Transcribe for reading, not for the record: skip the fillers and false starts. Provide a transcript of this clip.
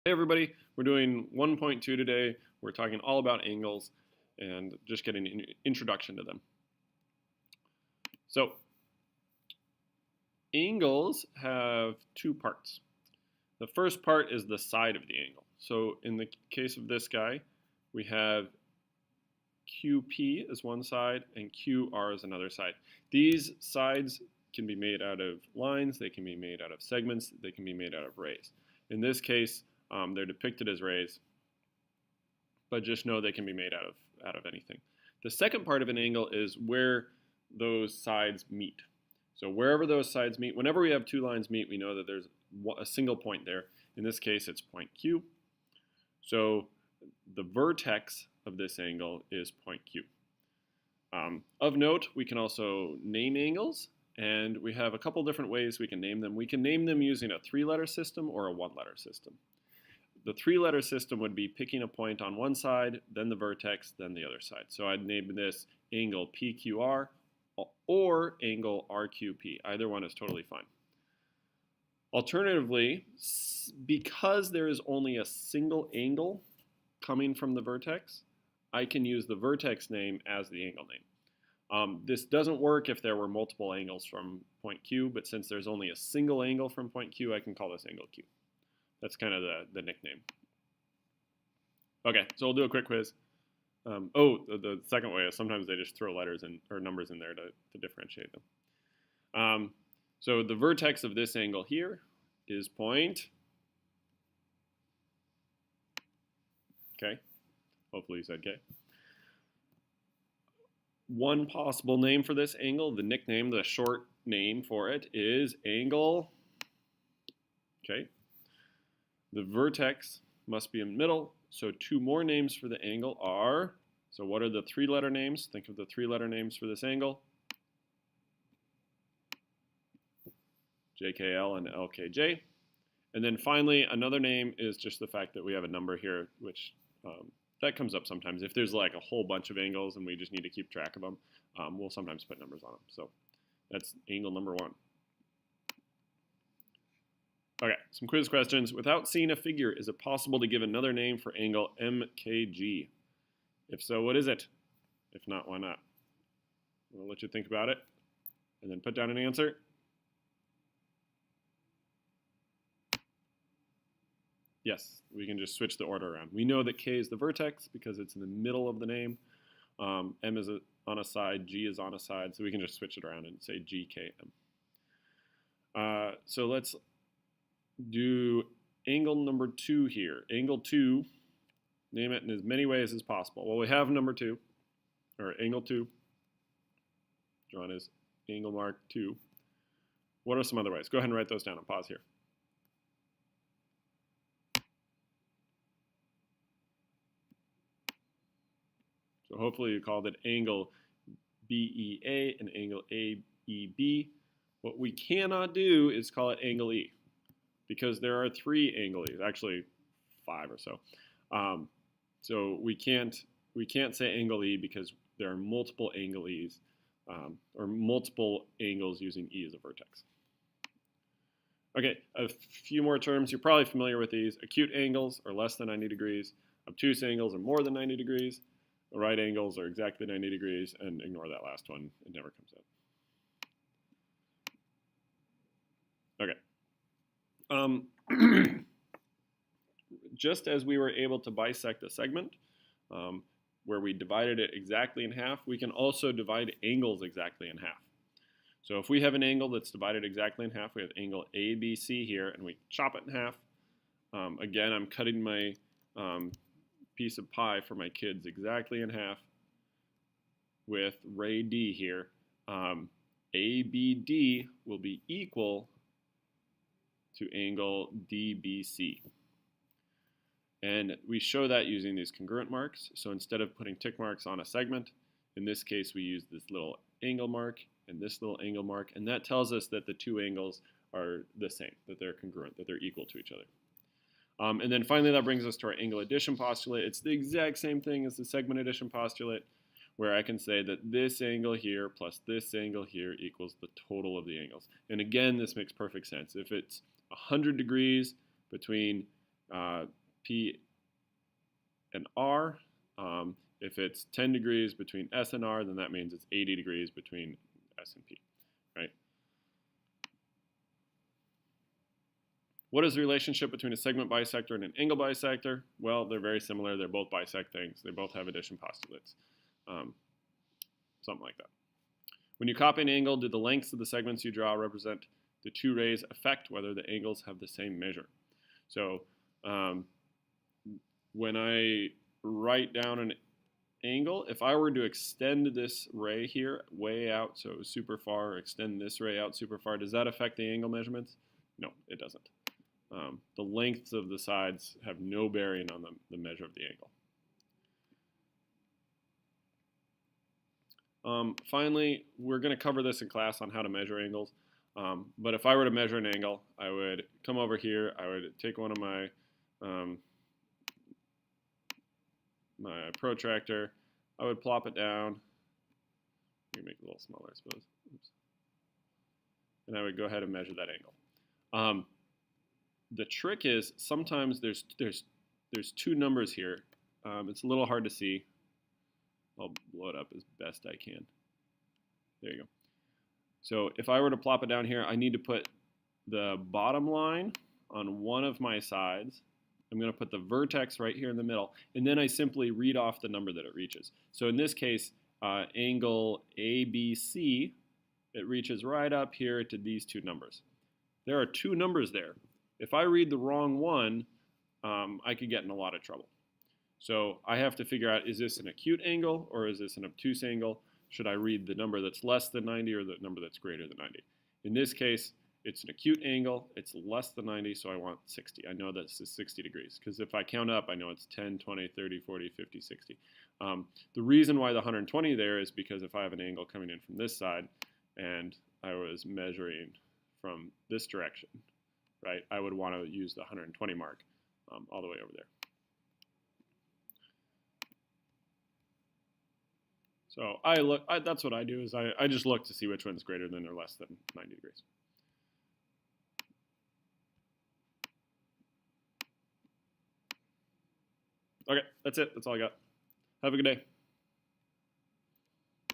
Hey everybody, we're doing 1.2 today. We're talking all about angles and just getting an introduction to them. So, angles have two parts. The first part is the side of the angle. So in the case of this guy, we have QP as one side and QR as another side. These sides can be made out of lines, they can be made out of segments, they can be made out of rays. In this case, they're depicted as rays, but just know they can be made out of anything. The second part of an angle is where those sides meet. So wherever those sides meet, whenever we have two lines meet, we know that there's a single point there. In this case, it's point Q. So the vertex of this angle is point Q. Of note, we can also name angles, and we have a couple different ways we can name them. We can name them using a three-letter system or a one-letter system. The three-letter system would be picking a point on one side, then the vertex, then the other side. So I'd name this angle PQR or angle RQP. Either one is totally fine. Alternatively, because there is only a single angle coming from the vertex, I can use the vertex name as the angle name. This doesn't work if there were multiple angles from point Q, but since there's only a single angle from point Q, I can call this angle Q. That's kind of the nickname. Okay, so we'll do a quick quiz. The second way is sometimes they just throw letters in, or numbers in there to differentiate them. So the vertex of this angle here is point. Okay, hopefully you said K. One possible name for this angle, the nickname, the short name for it is angle. Okay. The vertex must be in the middle, so two more names for the angle are, so what are the three-letter names? Think of the three-letter names for this angle. JKL and LKJ. And then finally, another name is just the fact that we have a number here, which that comes up sometimes. If there's like a whole bunch of angles and we just need to keep track of them, we'll sometimes put numbers on them. So that's angle number one. Okay, some quiz questions. Without seeing a figure, is it possible to give another name for angle MKG? If so, what is it? If not, why not? I'll let you think about it and then put down an answer. Yes, we can just switch the order around. We know that K is the vertex because it's in the middle of the name. M is on a side, G is on a side, so we can just switch it around and say GKM. So let's do angle number 2 here. Angle 2, name it in as many ways as possible. Well, we have number 2, or angle 2, drawn as angle mark 2. What are some other ways? Go ahead and write those down and pause here. So hopefully you called it angle BEA and angle AEB. What we cannot do is call it angle E, because there are 3 angle E's, actually 5 or so. So we can't say angle E because there are multiple angle E's, or multiple angles using E as a vertex. Okay, a few more terms. You're probably familiar with these. Acute angles are less than 90 degrees. Obtuse angles are more than 90 degrees. Right angles are exactly 90 degrees, and ignore that last one. It never comes up. Okay. Just as we were able to bisect a segment where we divided it exactly in half, we can also divide angles exactly in half. So if we have an angle that's divided exactly in half, we have angle ABC here, and we chop it in half. Again, I'm cutting my piece of pie for my kids exactly in half with ray D here. ABD will be equal to angle DBC. And we show that using these congruent marks. So instead of putting tick marks on a segment, in this case we use this little angle mark and this little angle mark, and that tells us that the two angles are the same, that they're congruent, that they're equal to each other. And then finally that brings us to our angle addition postulate. It's the exact same thing as the segment addition postulate, where I can say that this angle here plus this angle here equals the total of the angles. And again, this makes perfect sense. If it's 100 degrees between P and R. If it's 10 degrees between S and R, then that means it's 80 degrees between S and P, right? What is the relationship between a segment bisector and an angle bisector? Well, they're very similar. They're both bisect things. They both have addition postulates. Something like that. When you copy an angle, do the lengths of the segments you draw represent the two rays affect whether the angles have the same measure? So when I write down an angle, if I were to extend this ray here way out, so super far, extend this ray out super far, does that affect the angle measurements? No, it doesn't. The lengths of the sides have no bearing on the measure of the angle. Finally, we're going to cover this in class on how to measure angles. But if I were to measure an angle, I would come over here, I would take one of my my protractor, I would plop it down. Let me make it a little smaller, I suppose. Oops. And I would go ahead and measure that angle. The trick is sometimes there's two numbers here. It's a little hard to see. I'll blow it up as best I can. There you go. So if I were to plop it down here, I need to put the bottom line on one of my sides. I'm going to put the vertex right here in the middle, and then I simply read off the number that it reaches. So in this case, angle ABC, it reaches right up here to these two numbers. There are two numbers there. If I read the wrong one, I could get in a lot of trouble. So I have to figure out, is this an acute angle or is this an obtuse angle? Should I read the number that's less than 90 or the number that's greater than 90? In this case, it's an acute angle. It's less than 90, so I want 60. I know this is 60 degrees because if I count up, I know it's 10, 20, 30, 40, 50, 60. The reason why the 120 there is because if I have an angle coming in from this side and I was measuring from this direction, right, I would want to use the 120 mark all the way over there. So that's what I do is I just look to see which one's greater than or less than 90 degrees. Okay, that's it. That's all I got. Have a good day.